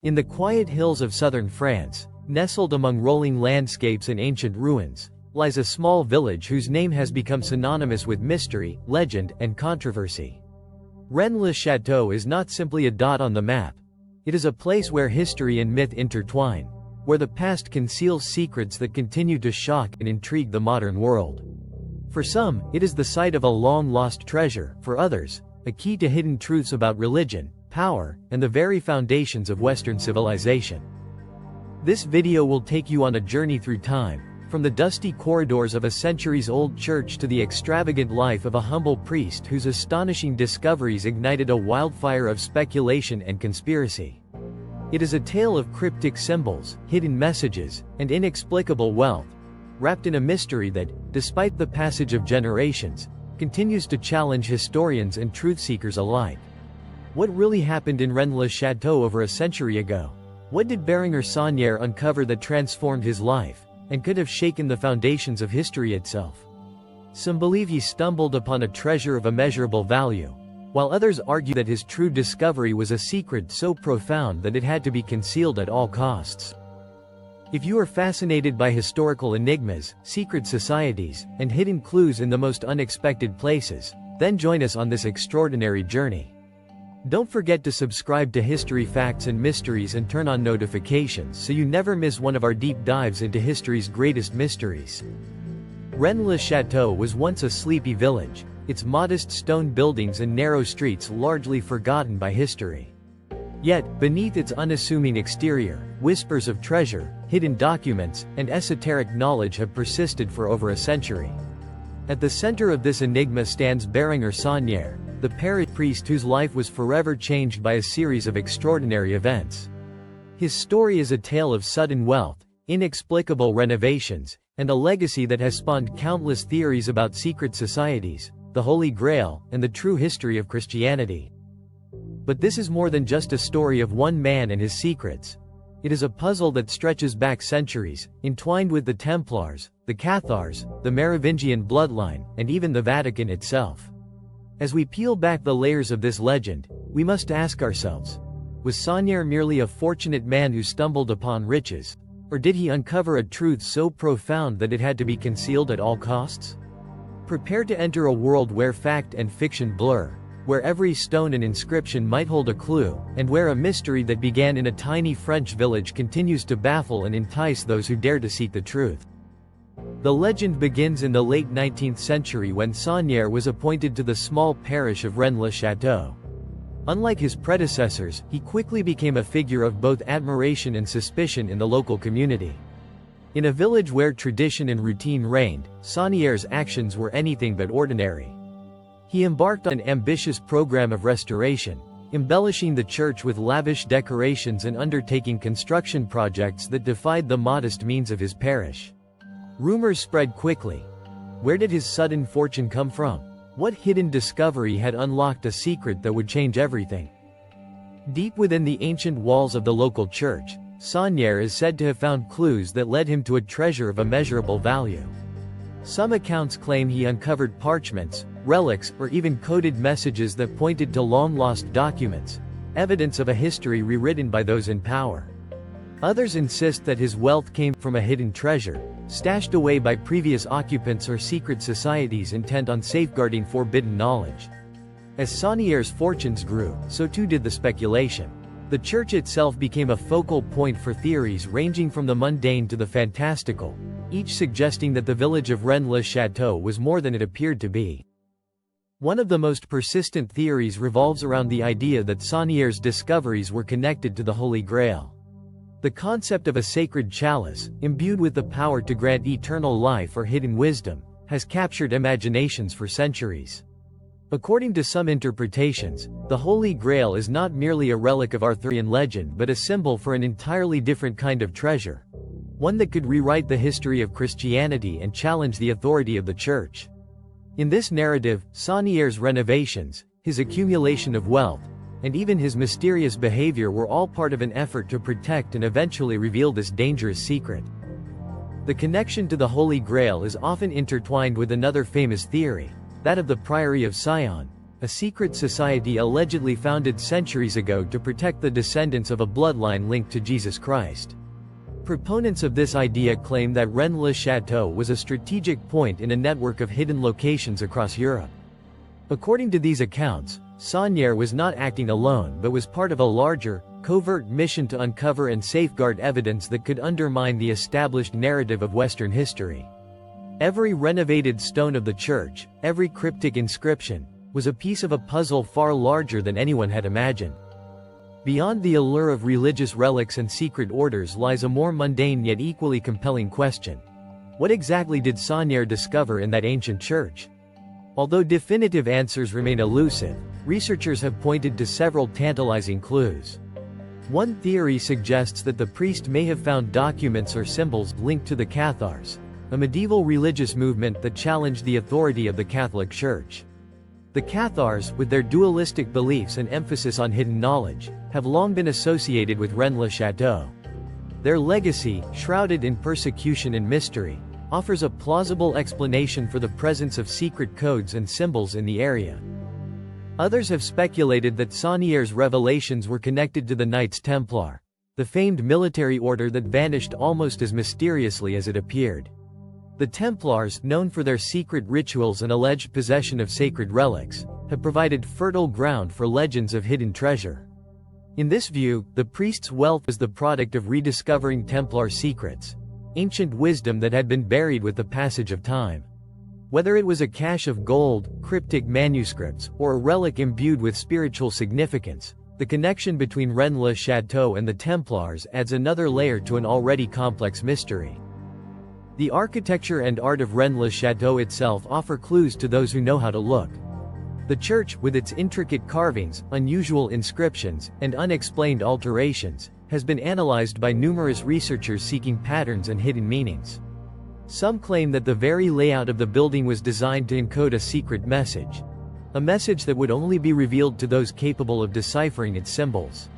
In the quiet hills of southern France, nestled among rolling landscapes and ancient ruins, lies a small village whose name has become synonymous with mystery, legend, and controversy. Rennes-le-Château is not simply a dot on the map. It is a place where history and myth intertwine, where the past conceals secrets that continue to shock and intrigue the modern world. For some, it is the site of a long-lost treasure; for others, a key to hidden truths about religion, power, and the very foundations of Western civilization. This video will take you on a journey through time, from the dusty corridors of a centuries-old church to the extravagant life of a humble priest whose astonishing discoveries ignited a wildfire of speculation and conspiracy. It is a tale of cryptic symbols, hidden messages, and inexplicable wealth, wrapped in a mystery that, despite the passage of generations, continues to challenge historians and truth-seekers alike. What really happened in Rennes-le-Château over a century ago? What did Bérenger Saunière uncover that transformed his life, and could have shaken the foundations of history itself? Some believe he stumbled upon a treasure of immeasurable value, while others argue that his true discovery was a secret so profound that it had to be concealed at all costs. If you are fascinated by historical enigmas, secret societies, and hidden clues in the most unexpected places, then join us on this extraordinary journey. Don't forget to subscribe to History Facts and Mysteries and turn on notifications so you never miss one of our deep dives into history's greatest mysteries. Rennes-le-Château was once a sleepy village, its modest stone buildings and narrow streets largely forgotten by history. Yet, beneath its unassuming exterior, whispers of treasure, hidden documents, and esoteric knowledge have persisted for over a century. At the center of this enigma stands Bérenger Saunière, the parish priest whose life was forever changed by a series of extraordinary events. His story is a tale of sudden wealth, inexplicable renovations, and a legacy that has spawned countless theories about secret societies, the Holy Grail, and the true history of Christianity. But this is more than just a story of one man and his secrets. It is a puzzle that stretches back centuries, entwined with the Templars, the Cathars, the Merovingian bloodline, and even the Vatican itself. As we peel back the layers of this legend, we must ask ourselves, was Saunière merely a fortunate man who stumbled upon riches, or did he uncover a truth so profound that it had to be concealed at all costs? Prepare to enter a world where fact and fiction blur, where every stone and inscription might hold a clue, and where a mystery that began in a tiny French village continues to baffle and entice those who dare to seek the truth. The legend begins in the late 19th century when Saunière was appointed to the small parish of Rennes-le-Château. Unlike his predecessors, he quickly became a figure of both admiration and suspicion in the local community. In a village where tradition and routine reigned, Saunière's actions were anything but ordinary. He embarked on an ambitious program of restoration, embellishing the church with lavish decorations and undertaking construction projects that defied the modest means of his parish. Rumors spread quickly. Where did his sudden fortune come from? What hidden discovery had unlocked a secret that would change everything? Deep within the ancient walls of the local church, Saunière is said to have found clues that led him to a treasure of immeasurable value. Some accounts claim he uncovered parchments, relics, or even coded messages that pointed to long-lost documents, evidence of a history rewritten by those in power. Others insist that his wealth came from a hidden treasure, stashed away by previous occupants or secret societies intent on safeguarding forbidden knowledge. As Saunière's fortunes grew, so too did the speculation. The church itself became a focal point for theories ranging from the mundane to the fantastical, each suggesting that the village of Rennes-le-Château was more than it appeared to be. One of the most persistent theories revolves around the idea that Saunière's discoveries were connected to the Holy Grail. The concept of a sacred chalice, imbued with the power to grant eternal life or hidden wisdom, has captured imaginations for centuries. According to some interpretations, the Holy Grail is not merely a relic of Arthurian legend but a symbol for an entirely different kind of treasure, one that could rewrite the history of Christianity and challenge the authority of the Church. In this narrative, Saunière's renovations, his accumulation of wealth, and even his mysterious behavior were all part of an effort to protect and eventually reveal this dangerous secret. The connection to the Holy Grail is often intertwined with another famous theory, that of the Priory of Sion, a secret society allegedly founded centuries ago to protect the descendants of a bloodline linked to Jesus Christ. Proponents of this idea claim that Rennes-le-Château was a strategic point in a network of hidden locations across Europe. According to these accounts, Saunière was not acting alone but was part of a larger, covert mission to uncover and safeguard evidence that could undermine the established narrative of Western history. Every renovated stone of the church, every cryptic inscription, was a piece of a puzzle far larger than anyone had imagined. Beyond the allure of religious relics and secret orders lies a more mundane yet equally compelling question. What exactly did Saunière discover in that ancient church? Although definitive answers remain elusive, researchers have pointed to several tantalizing clues. One theory suggests that the priest may have found documents or symbols linked to the Cathars, a medieval religious movement that challenged the authority of the Catholic Church. The Cathars, with their dualistic beliefs and emphasis on hidden knowledge, have long been associated with Rennes-le-Château. Their legacy, shrouded in persecution and mystery, offers a plausible explanation for the presence of secret codes and symbols in the area. Others have speculated that Saunière's revelations were connected to the Knights Templar, the famed military order that vanished almost as mysteriously as it appeared. The Templars, known for their secret rituals and alleged possession of sacred relics, have provided fertile ground for legends of hidden treasure. In this view, the priest's wealth is the product of rediscovering Templar secrets, ancient wisdom that had been buried with the passage of time. Whether it was a cache of gold, cryptic manuscripts, or a relic imbued with spiritual significance, the connection between Rennes-le-Château and the Templars adds another layer to an already complex mystery. The architecture and art of Rennes-le-Château itself offer clues to those who know how to look. The church, with its intricate carvings, unusual inscriptions, and unexplained alterations, has been analyzed by numerous researchers seeking patterns and hidden meanings. Some claim that the very layout of the building was designed to encode a secret message, a message that would only be revealed to those capable of deciphering its symbols.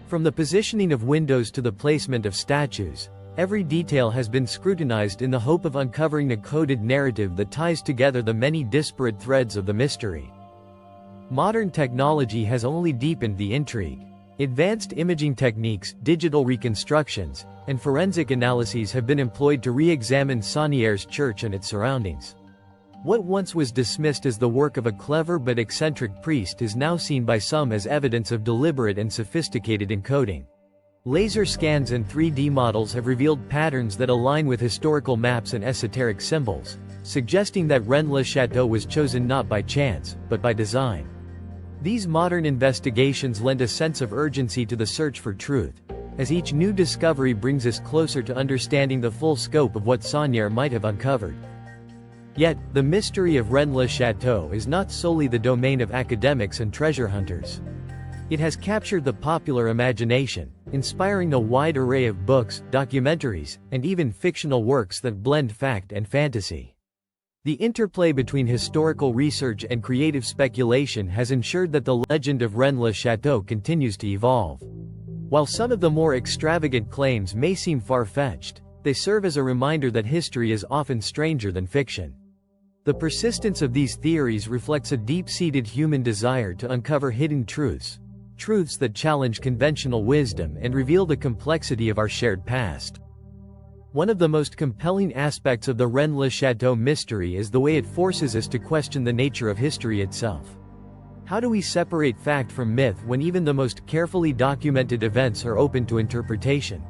From the positioning of windows to the placement of statues, every detail has been scrutinized in the hope of uncovering a coded narrative that ties together the many disparate threads of the mystery. Modern technology has only deepened the intrigue. Advanced imaging techniques, digital reconstructions, and forensic analyses have been employed to re-examine Saunière's church and its surroundings. What once was dismissed as the work of a clever but eccentric priest is now seen by some as evidence of deliberate and sophisticated encoding. Laser scans and 3D models have revealed patterns that align with historical maps and esoteric symbols, suggesting that Rennes-le-Château was chosen not by chance, but by design. These modern investigations lend a sense of urgency to the search for truth, as each new discovery brings us closer to understanding the full scope of what Saunière might have uncovered. Yet, the mystery of Rennes-le-Château is not solely the domain of academics and treasure hunters. It has captured the popular imagination, inspiring a wide array of books, documentaries, and even fictional works that blend fact and fantasy. The interplay between historical research and creative speculation has ensured that the legend of Rennes-le-Château continues to evolve. While some of the more extravagant claims may seem far-fetched, they serve as a reminder that history is often stranger than fiction. The persistence of these theories reflects a deep-seated human desire to uncover hidden truths that challenge conventional wisdom and reveal the complexity of our shared past. One of the most compelling aspects of the Rennes-le-Château mystery is the way it forces us to question the nature of history itself. How do we separate fact from myth when even the most carefully documented events are open to interpretation?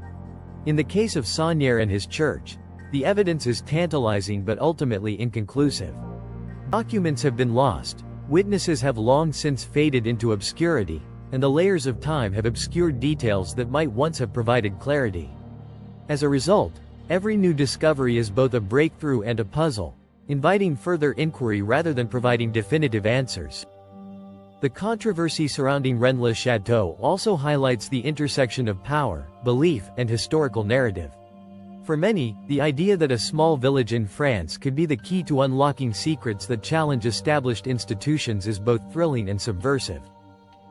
In the case of Saunière and his church, the evidence is tantalizing but ultimately inconclusive. Documents have been lost, witnesses have long since faded into obscurity, and the layers of time have obscured details that might once have provided clarity. As a result, every new discovery is both a breakthrough and a puzzle, inviting further inquiry rather than providing definitive answers. The controversy surrounding Rennes-le-Château also highlights the intersection of power, belief, and historical narrative. For many, the idea that a small village in France could be the key to unlocking secrets that challenge established institutions is both thrilling and subversive.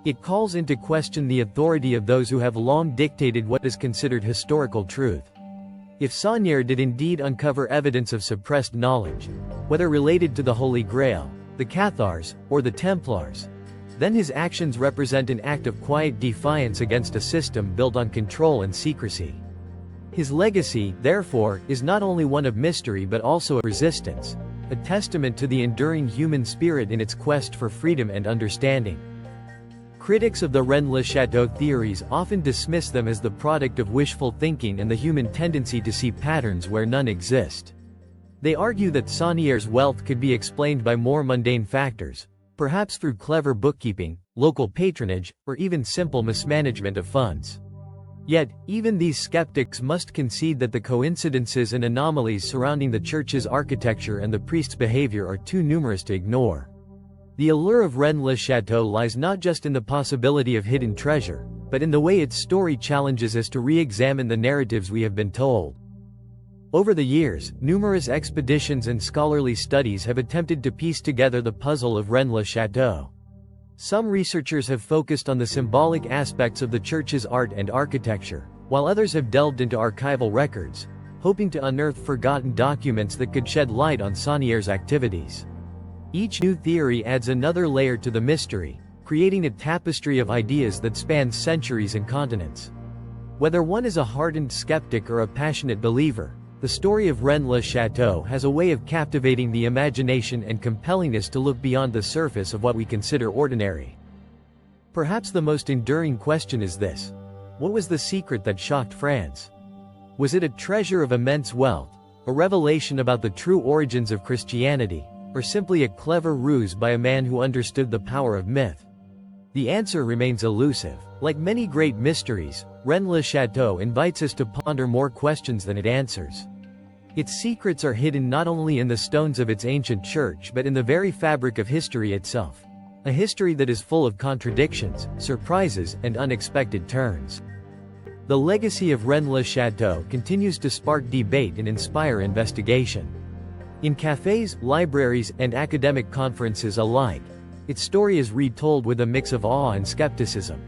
It calls into question the authority of those who have long dictated what is considered historical truth. If Saunière did indeed uncover evidence of suppressed knowledge, whether related to the Holy Grail, the Cathars, or the Templars, then his actions represent an act of quiet defiance against a system built on control and secrecy. His legacy, therefore, is not only one of mystery but also of resistance, a testament to the enduring human spirit in its quest for freedom and understanding. Critics of the Rennes-le-Château theories often dismiss them as the product of wishful thinking and the human tendency to see patterns where none exist. They argue that Saunier's wealth could be explained by more mundane factors, perhaps through clever bookkeeping, local patronage, or even simple mismanagement of funds. Yet, even these skeptics must concede that the coincidences and anomalies surrounding the church's architecture and the priest's behavior are too numerous to ignore. The allure of Rennes-le-Château lies not just in the possibility of hidden treasure, but in the way its story challenges us to re-examine the narratives we have been told. Over the years, numerous expeditions and scholarly studies have attempted to piece together the puzzle of Rennes-le-Château. Some researchers have focused on the symbolic aspects of the church's art and architecture, while others have delved into archival records, hoping to unearth forgotten documents that could shed light on Saunier's activities. Each new theory adds another layer to the mystery, creating a tapestry of ideas that spans centuries and continents. Whether one is a hardened skeptic or a passionate believer, the story of Rennes-le-Château has a way of captivating the imagination and compelling us to look beyond the surface of what we consider ordinary. Perhaps the most enduring question is this: what was the secret that shocked France? Was it a treasure of immense wealth, a revelation about the true origins of Christianity, or simply a clever ruse by a man who understood the power of myth? The answer remains elusive. Like many great mysteries, Rennes-le-Château invites us to ponder more questions than it answers. Its secrets are hidden not only in the stones of its ancient church but in the very fabric of history itself. A history that is full of contradictions, surprises, and unexpected turns. The legacy of Rennes-le-Château continues to spark debate and inspire investigation. In cafes, libraries, and academic conferences alike, its story is retold with a mix of awe and skepticism.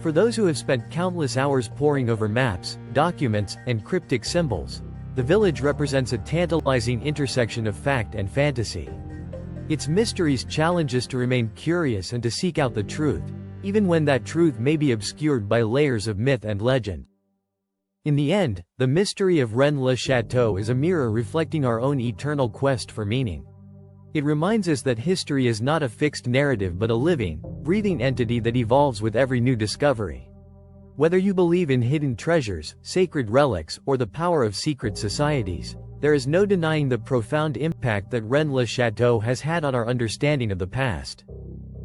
For those who have spent countless hours poring over maps, documents, and cryptic symbols, the village represents a tantalizing intersection of fact and fantasy. Its mysteries challenge us to remain curious and to seek out the truth, even when that truth may be obscured by layers of myth and legend. In the end, the mystery of Rennes-le-Château is a mirror reflecting our own eternal quest for meaning. It reminds us that history is not a fixed narrative but a living, breathing entity that evolves with every new discovery. Whether you believe in hidden treasures, sacred relics, or the power of secret societies, there is no denying the profound impact that Rennes-le-Château has had on our understanding of the past.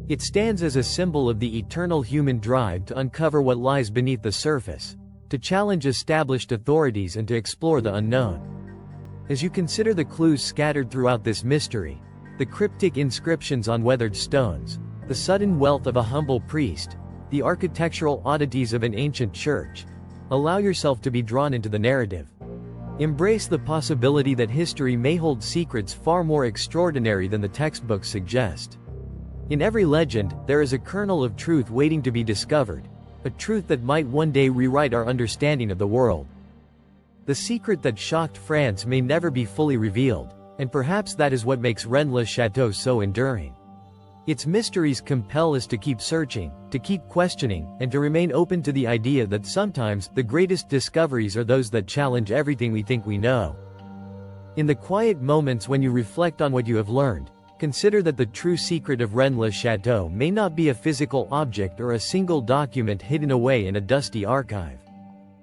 It stands as a symbol of the eternal human drive to uncover what lies beneath the surface, to challenge established authorities and to explore the unknown. As you consider the clues scattered throughout this mystery, the cryptic inscriptions on weathered stones, the sudden wealth of a humble priest, the architectural oddities of an ancient church, allow yourself to be drawn into the narrative. Embrace the possibility that history may hold secrets far more extraordinary than the textbooks suggest. In every legend, there is a kernel of truth waiting to be discovered, a truth that might one day rewrite our understanding of the world. The secret that shocked France may never be fully revealed, and perhaps that is what makes Rennes-le-Château so enduring. Its mysteries compel us to keep searching, to keep questioning, and to remain open to the idea that sometimes the greatest discoveries are those that challenge everything we think we know. In the quiet moments when you reflect on what you have learned, consider that the true secret of Rennes-le-Château may not be a physical object or a single document hidden away in a dusty archive.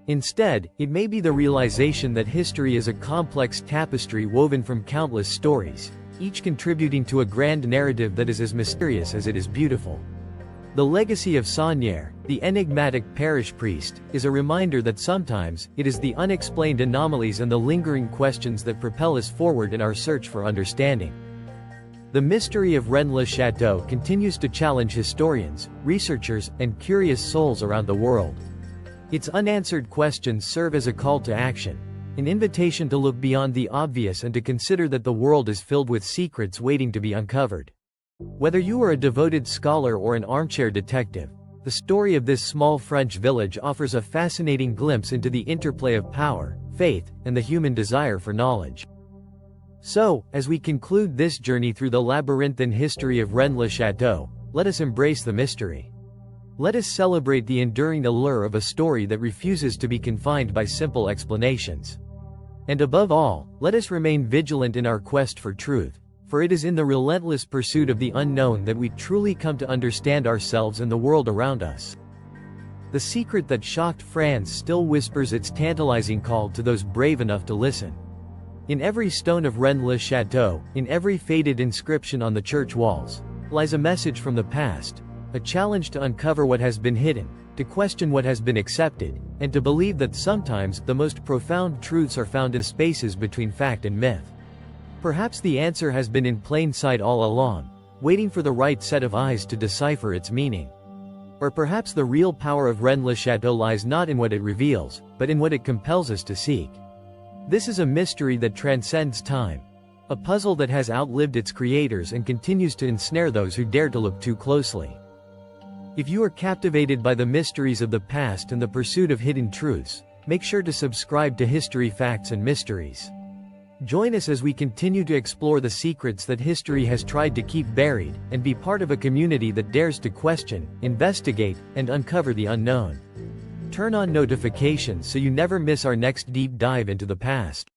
Instead, it may be the realization that history is a complex tapestry woven from countless stories, each contributing to a grand narrative that is as mysterious as it is beautiful. The legacy of Saunier, the enigmatic parish priest, is a reminder that sometimes, it is the unexplained anomalies and the lingering questions that propel us forward in our search for understanding. The mystery of Rennes-le-Château continues to challenge historians, researchers, and curious souls around the world. Its unanswered questions serve as a call to action, an invitation to look beyond the obvious and to consider that the world is filled with secrets waiting to be uncovered. Whether you are a devoted scholar or an armchair detective, the story of this small French village offers a fascinating glimpse into the interplay of power, faith, and the human desire for knowledge. So, as we conclude this journey through the labyrinthine history of Rennes-le-Château, let us embrace the mystery. Let us celebrate the enduring allure of a story that refuses to be confined by simple explanations. And above all, let us remain vigilant in our quest for truth, for it is in the relentless pursuit of the unknown that we truly come to understand ourselves and the world around us. The secret that shocked France still whispers its tantalizing call to those brave enough to listen. In every stone of Rennes-le-Château, in every faded inscription on the church walls, lies a message from the past, a challenge to uncover what has been hidden, to question what has been accepted, and to believe that sometimes the most profound truths are found in spaces between fact and myth. Perhaps the answer has been in plain sight all along, waiting for the right set of eyes to decipher its meaning. Or perhaps the real power of Rennes-le-Château lies not in what it reveals, but in what it compels us to seek. This is a mystery that transcends time, a puzzle that has outlived its creators and continues to ensnare those who dare to look too closely. If you are captivated by the mysteries of the past and the pursuit of hidden truths, make sure to subscribe to History Facts and Mysteries. Join us as we continue to explore the secrets that history has tried to keep buried, and be part of a community that dares to question, investigate, and uncover the unknown. Turn on notifications so you never miss our next deep dive into the past.